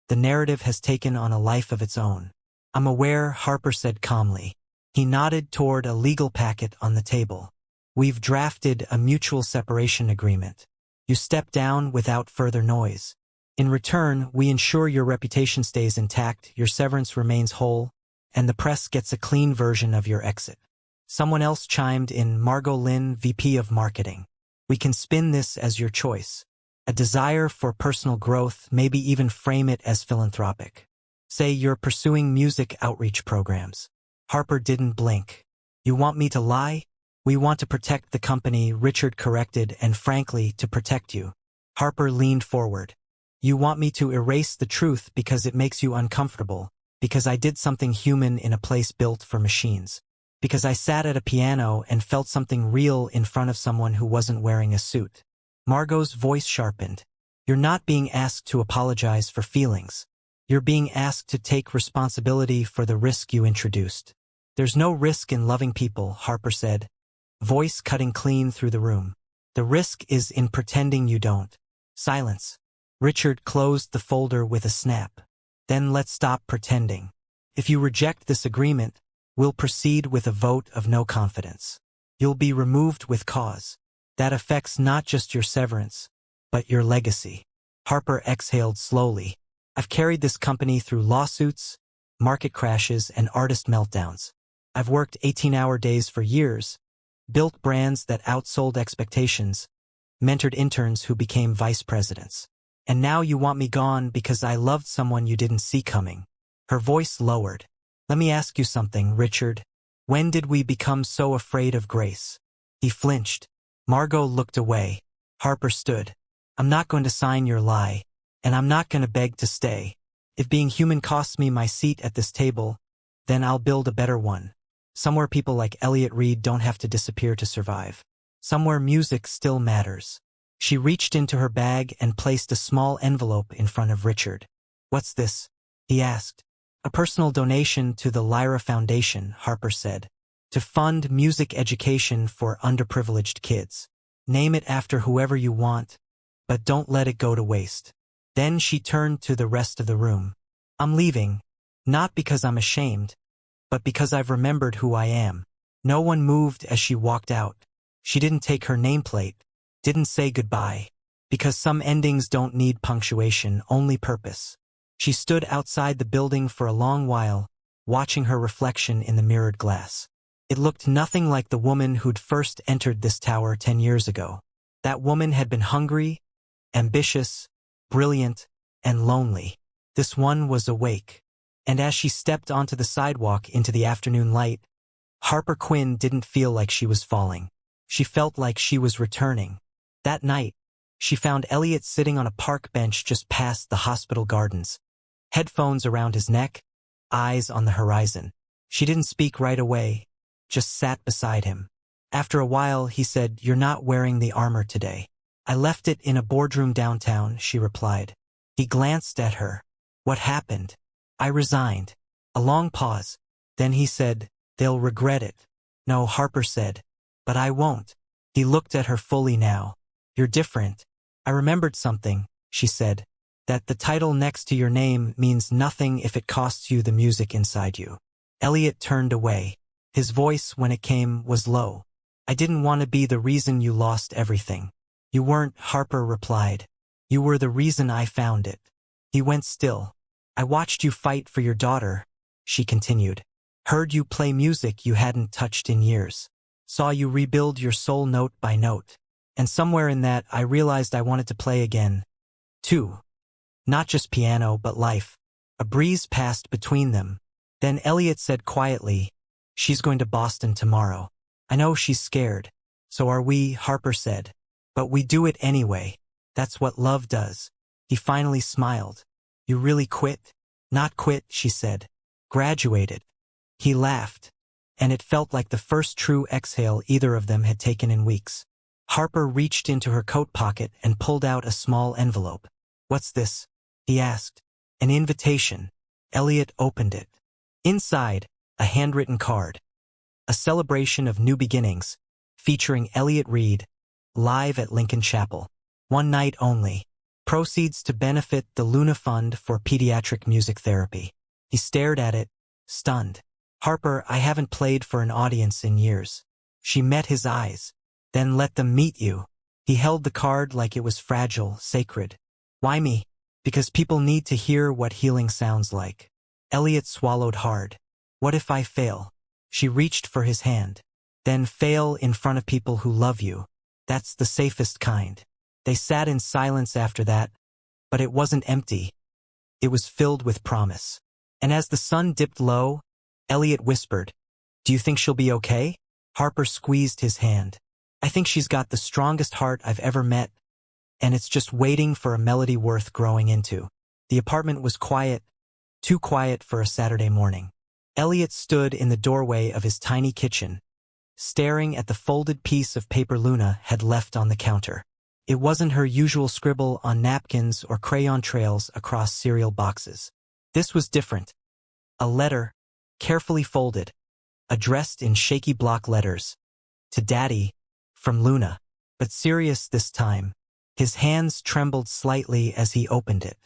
the narrative has taken on a life of its own." "I'm aware," Harper said calmly. He nodded toward a legal packet on the table. "We've drafted a mutual separation agreement. You step down without further noise. In return, we ensure your reputation stays intact, your severance remains whole, and the press gets a clean version of your exit." Someone else chimed in, Margot Lynn, VP of Marketing. "We can spin this as your choice. A desire for personal growth, maybe even frame it as philanthropic. Say you're pursuing music outreach programs." Harper didn't blink. "You want me to lie?" "We want to protect the company," Richard corrected, "and frankly, to protect you." Harper leaned forward. "You want me to erase the truth because it makes you uncomfortable, because I did something human in a place built for machines. Because I sat at a piano and felt something real in front of someone who wasn't wearing a suit." Margot's voice sharpened. "You're not being asked to apologize for feelings. You're being asked to take responsibility for the risk you introduced." "There's no risk in loving people," Harper said, voice cutting clean through the room. "The risk is in pretending you don't." Silence. Richard closed the folder with a snap. "Then let's stop pretending. If you reject this agreement, we'll proceed with a vote of no confidence. You'll be removed with cause. That affects not just your severance, but your legacy." Harper exhaled slowly. "I've carried this company through lawsuits, market crashes, and artist meltdowns. I've worked 18-hour days for years, built brands that outsold expectations, mentored interns who became vice presidents. And now you want me gone because I loved someone you didn't see coming." Her voice lowered. "Let me ask you something, Richard. When did we become so afraid of grace?" He flinched. Margot looked away. Harper stood. "I'm not going to sign your lie, and I'm not going to beg to stay. If being human costs me my seat at this table, then I'll build a better one. Somewhere people like Elliot Reed don't have to disappear to survive. Somewhere music still matters." She reached into her bag and placed a small envelope in front of Richard. "What's this?" he asked. "A personal donation to the Lyra Foundation," Harper said, "to fund music education for underprivileged kids. Name it after whoever you want, but don't let it go to waste." Then she turned to the rest of the room. "I'm leaving, not because I'm ashamed, but because I've remembered who I am." No one moved as she walked out. She didn't take her nameplate, didn't say goodbye, because some endings don't need punctuation, only purpose. She stood outside the building for a long while, watching her reflection in the mirrored glass. It looked nothing like the woman who'd first entered this tower 10 years ago. That woman had been hungry, ambitious, brilliant, and lonely. This one was awake. And as she stepped onto the sidewalk into the afternoon light, Harper Quinn didn't feel like she was falling. She felt like she was returning. That night, she found Elliot sitting on a park bench just past the hospital gardens, headphones around his neck, eyes on the horizon. She didn't speak right away, just sat beside him. After a while, he said, "You're not wearing the armor today." "I left it in a boardroom downtown," she replied. He glanced at her. "What happened?" "I resigned." A long pause. Then he said, "They'll regret it." "No," Harper said. "But I won't." He looked at her fully now. "You're different." "I remembered something," she said. "That the title next to your name means nothing if it costs you the music inside you." Elliot turned away. His voice, when it came, was low. "I didn't want to be the reason you lost everything." "You weren't," Harper replied. "You were the reason I found it." He went still. "I watched you fight for your daughter," she continued. "Heard you play music you hadn't touched in years. Saw you rebuild your soul note by note. And somewhere in that, I realized I wanted to play again, too. Not just piano, but life." A breeze passed between them. Then Elliot said quietly, "She's going to Boston tomorrow. I know she's scared. So are we," Harper said. "But we do it anyway. That's what love does." He finally smiled. "You really quit?" "Not quit," she said. "Graduated." He laughed. And it felt like the first true exhale either of them had taken in weeks. Harper reached into her coat pocket and pulled out a small envelope. "What's this?" he asked. "An invitation." Elliot opened it. Inside, a handwritten card. A celebration of new beginnings, featuring Elliot Reed, live at Lincoln Chapel. One night only. Proceeds to benefit the Luna Fund for Pediatric Music Therapy. He stared at it, stunned. "Harper, I haven't played for an audience in years." She met his eyes. "Then let them meet you." He held the card like it was fragile, sacred. "Why me?" "Because people need to hear what healing sounds like." Elliot swallowed hard. "What if I fail?" She reached for his hand. "Then fail in front of people who love you. That's the safest kind." They sat in silence after that, but it wasn't empty. It was filled with promise. And as the sun dipped low, Elliot whispered, "Do you think she'll be okay?" Harper squeezed his hand. "I think she's got the strongest heart I've ever met, and it's just waiting for a melody worth growing into." The apartment was quiet, too quiet for a Saturday morning. Elliot stood in the doorway of his tiny kitchen, staring at the folded piece of paper Luna had left on the counter. It wasn't her usual scribble on napkins or crayon trails across cereal boxes. This was different. A letter, carefully folded, addressed in shaky block letters. "To Daddy, from Luna." But serious this time. His hands trembled slightly as he opened it.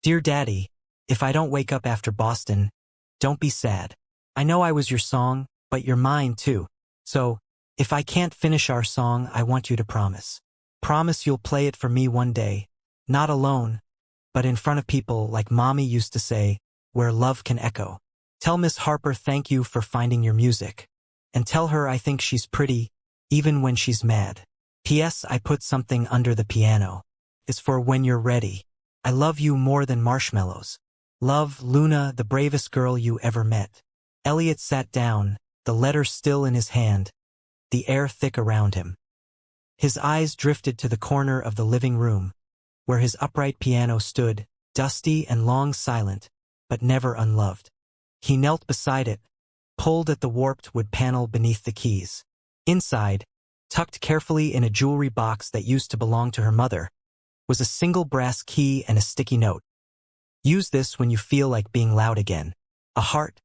"Dear Daddy, if I don't wake up after Boston, don't be sad. I know I was your song, but you're mine too. So, if I can't finish our song, I want you to promise. Promise you'll play it for me one day, not alone, but in front of people like Mommy used to say, where love can echo. Tell Miss Harper thank you for finding your music. And tell her I think she's pretty, even when she's mad. P.S. I put something under the piano. It's for when you're ready. I love you more than marshmallows. Love, Luna, the bravest girl you ever met." Elliot sat down, the letter still in his hand, the air thick around him. His eyes drifted to the corner of the living room, where his upright piano stood, dusty and long silent, but never unloved. He knelt beside it, pulled at the warped wood panel beneath the keys. Inside, tucked carefully in a jewelry box that used to belong to her mother, was a single brass key and a sticky note. "Use this when you feel like being loud again." A heart,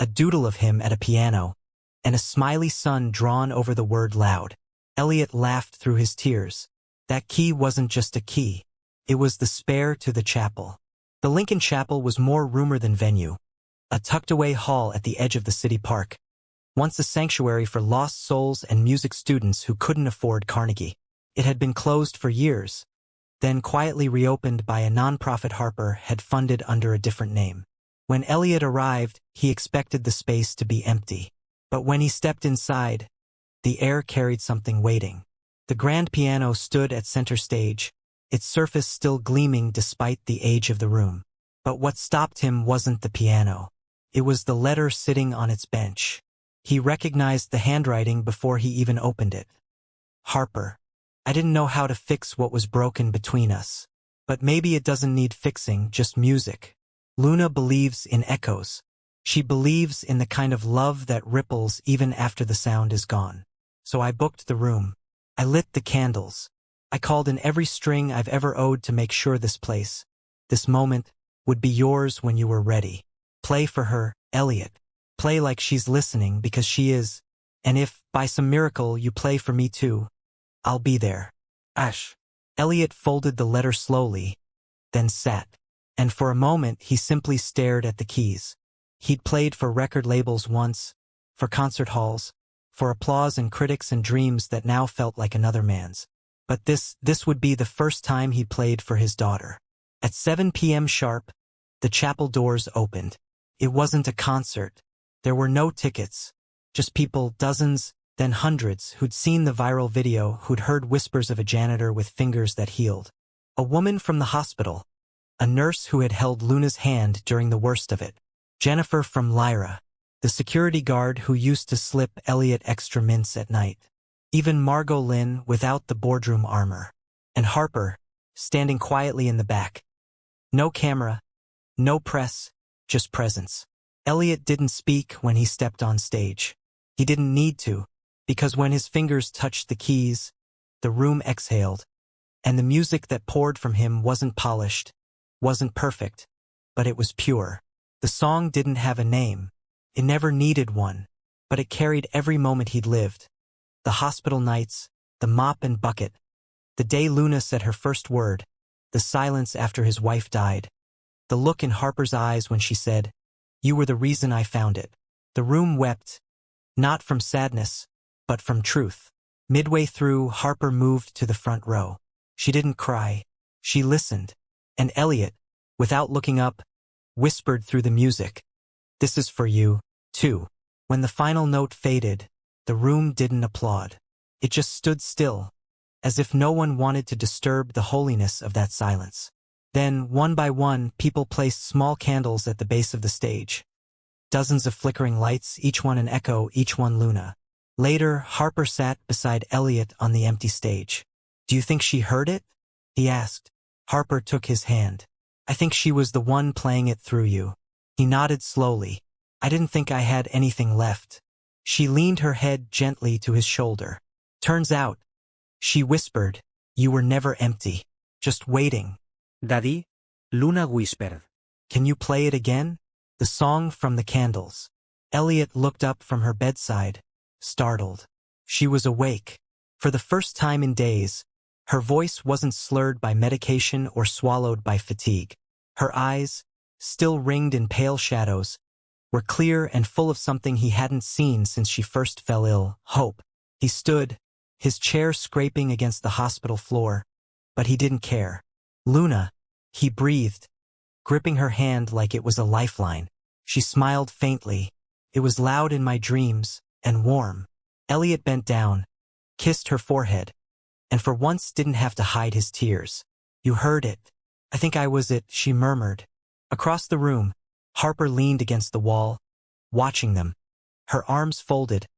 a doodle of him at a piano, and a smiley sun drawn over the word loud. Elliot laughed through his tears. That key wasn't just a key. It was the spare to the chapel. The Lincoln Chapel was more rumor than venue. A tucked-away hall at the edge of the city park. Once a sanctuary for lost souls and music students who couldn't afford Carnegie. It had been closed for years, then quietly reopened by a nonprofit Harper had funded under a different name. When Elliot arrived, he expected the space to be empty. But when he stepped inside, the air carried something waiting. The grand piano stood at center stage, its surface still gleaming despite the age of the room. But what stopped him wasn't the piano. It was the letter sitting on its bench. He recognized the handwriting before he even opened it. Harper, I didn't know how to fix what was broken between us. But maybe it doesn't need fixing, just music. Luna believes in echoes. She believes in the kind of love that ripples even after the sound is gone. So I booked the room. I lit the candles. I called in every string I've ever owed to make sure this place, this moment, would be yours when you were ready. Play for her, Elliot. Play like she's listening because she is. And if, by some miracle, you play for me too, I'll be there. Ash. Elliot folded the letter slowly, then sat. And for a moment he simply stared at the keys. He'd played for record labels once, for concert halls, for applause and critics and dreams that now felt like another man's. But this would be the first time he played for his daughter. At 7 p.m. sharp, the chapel doors opened. It wasn't a concert. There were no tickets. Just people, dozens, then hundreds, who'd seen the viral video, who'd heard whispers of a janitor with fingers that healed. A woman from the hospital. A nurse who had held Luna's hand during the worst of it. Jennifer from Lyra. The security guard who used to slip Elliot extra mints at night. Even Margot Lynn without the boardroom armor. And Harper, standing quietly in the back. No camera, no press, just presence. Elliot didn't speak when he stepped on stage. He didn't need to, because when his fingers touched the keys, the room exhaled, and the music that poured from him wasn't polished, wasn't perfect, but it was pure. The song didn't have a name. It never needed one, but it carried every moment he'd lived. The hospital nights, the mop and bucket, the day Luna said her first word, the silence after his wife died, the look in Harper's eyes when she said, "You were the reason I found it." The room wept, not from sadness, but from truth. Midway through, Harper moved to the front row. She didn't cry. She listened. And Elliot, without looking up, whispered through the music, "This is for you, too." When the final note faded, the room didn't applaud. It just stood still, as if no one wanted to disturb the holiness of that silence. Then, one by one, people placed small candles at the base of the stage. Dozens of flickering lights, each one an echo, each one Luna. Later, Harper sat beside Elliot on the empty stage. "Do you think she heard it?" he asked. Harper took his hand. "I think she was the one playing it through you." He nodded slowly. "I didn't think I had anything left." She leaned her head gently to his shoulder. "Turns out," she whispered, "you were never empty, just waiting." Daddy, Luna whispered. "Can you play it again?" The song from the candles. Elliot looked up from her bedside, startled. She was awake. For the first time in days, her voice wasn't slurred by medication or swallowed by fatigue. Her eyes, still ringed in pale shadows, were clear and full of something he hadn't seen since she first fell ill, hope. He stood, his chair scraping against the hospital floor, but he didn't care. "Luna," he breathed, gripping her hand like it was a lifeline. She smiled faintly. "It was loud in my dreams, and warm." Elliot bent down, kissed her forehead, and for once didn't have to hide his tears. "You heard it." "I think I was it," she murmured. Across the room, Harper leaned against the wall, watching them. Her arms folded,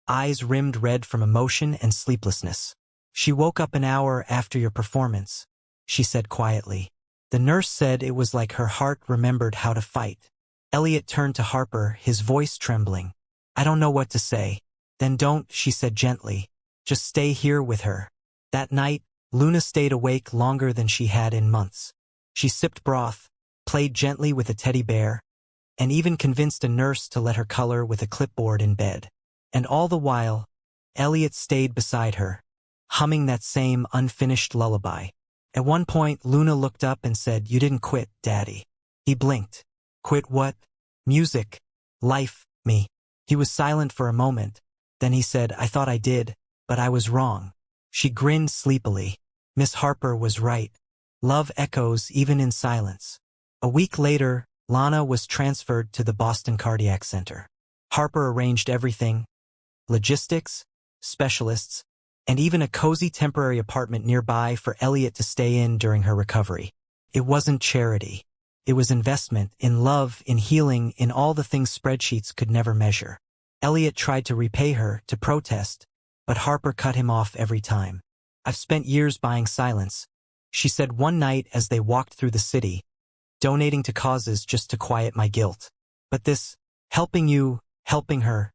eyes rimmed red from emotion and sleeplessness. "She woke up an hour after your performance," she said quietly. "The nurse said it was like her heart remembered how to fight." Elliot turned to Harper, his voice trembling. "I don't know what to say." "Then don't," she said gently. "Just stay here with her." That night, Luna stayed awake longer than she had in months. She sipped broth, played gently with a teddy bear, and even convinced a nurse to let her color with a clipboard in bed. And all the while, Elliot stayed beside her, humming that same unfinished lullaby. At one point, Luna looked up and said, "You didn't quit, Daddy." He blinked. "Quit what?" "Music. Life. Me." He was silent for a moment. Then he said, "I thought I did, but I was wrong." She grinned sleepily. Miss Harper was right. Love echoes even in silence. A week later, Lana was transferred to the Boston Cardiac Center. Harper arranged everything: logistics, specialists, and even a cozy temporary apartment nearby for Elliot to stay in during her recovery. It wasn't charity. It was investment in love, in healing, in all the things spreadsheets could never measure. Elliot tried to repay her, to protest, but Harper cut him off every time. "I've spent years buying silence," she said one night as they walked through the city, "donating to causes just to quiet my guilt. But this, helping you, helping her,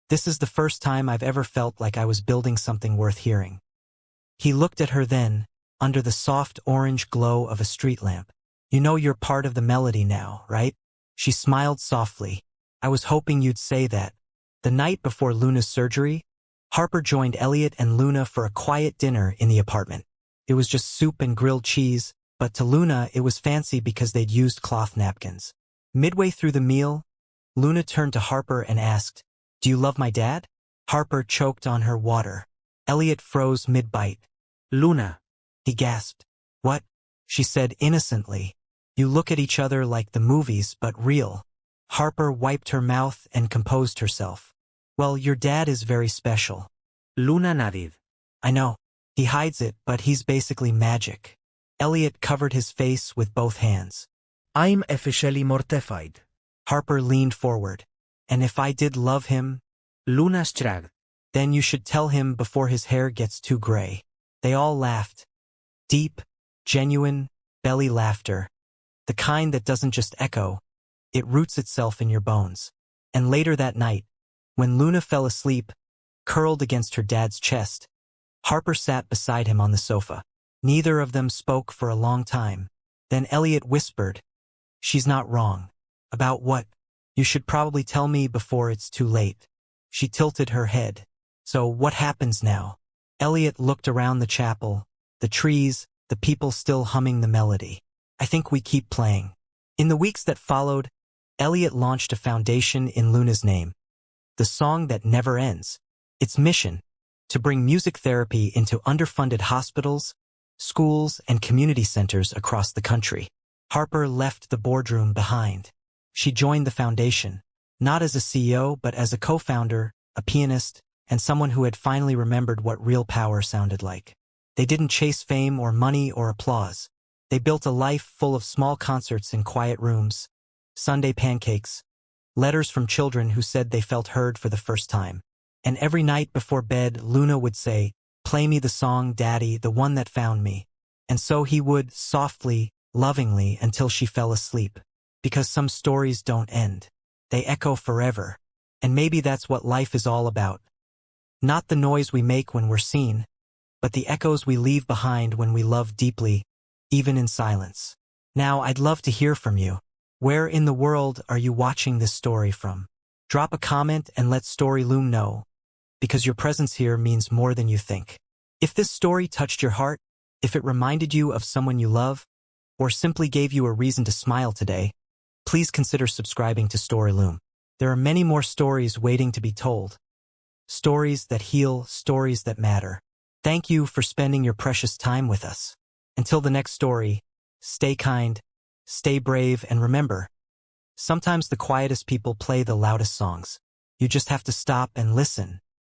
this is the first time I've ever felt like I was building something worth hearing." He looked at her then, under the soft orange glow of a street lamp. "You know you're part of the melody now, right?" She smiled softly. "I was hoping you'd say that." The night before Luna's surgery, Harper joined Elliot and Luna for a quiet dinner in the apartment. It was just soup and grilled cheese, but to Luna it was fancy because they'd used cloth napkins. Midway through the meal, Luna turned to Harper and asked, "Do you love my dad?" Harper choked on her water. Elliot froze mid-bite. Luna. He gasped. "What?" she said innocently. "You look at each other like the movies, but real." Harper wiped her mouth and composed herself. "Well, your dad is very special." Luna nodded. "I know. He hides it, but he's basically magic." Elliot covered his face with both hands. I'm officially mortified. Harper leaned forward. "And if I did love him?" Luna shrugged. "Then you should tell him before his hair gets too gray." They all laughed. Deep, genuine, belly laughter. The kind that doesn't just echo, it roots itself in your bones. And later that night, when Luna fell asleep, curled against her dad's chest, Harper sat beside him on the sofa. Neither of them spoke for a long time. Then Elliot whispered, "She's not wrong." "About what?" "You should probably tell me before it's too late." She tilted her head. "So what happens now?" Elliot looked around the chapel, the trees, the people still humming the melody. "I think we keep playing." In the weeks that followed, Elliot launched a foundation in Luna's name, the Song That Never Ends. Its mission, to bring music therapy into underfunded hospitals, schools, and community centers across the country. Harper left the boardroom behind. She joined the foundation, not as a CEO but as a co-founder, a pianist, and someone who had finally remembered what real power sounded like. They didn't chase fame or money or applause. They built a life full of small concerts in quiet rooms, Sunday pancakes, letters from children who said they felt heard for the first time. And every night before bed, Luna would say, "Play me the song, Daddy, the one that found me." And so he would, softly, lovingly, until she fell asleep. Because some stories don't end. They echo forever. And maybe that's what life is all about. Not the noise we make when we're seen, but the echoes we leave behind when we love deeply, even in silence. Now, I'd love to hear from you. Where in the world are you watching this story from? Drop a comment and let Storyloom know, because your presence here means more than you think. If this story touched your heart, if it reminded you of someone you love, or simply gave you a reason to smile today, please consider subscribing to Storyloom. There are many more stories waiting to be told. Stories that heal, stories that matter. Thank you for spending your precious time with us. Until the next story, stay kind, stay brave, and remember, sometimes the quietest people play the loudest songs. You just have to stop and listen.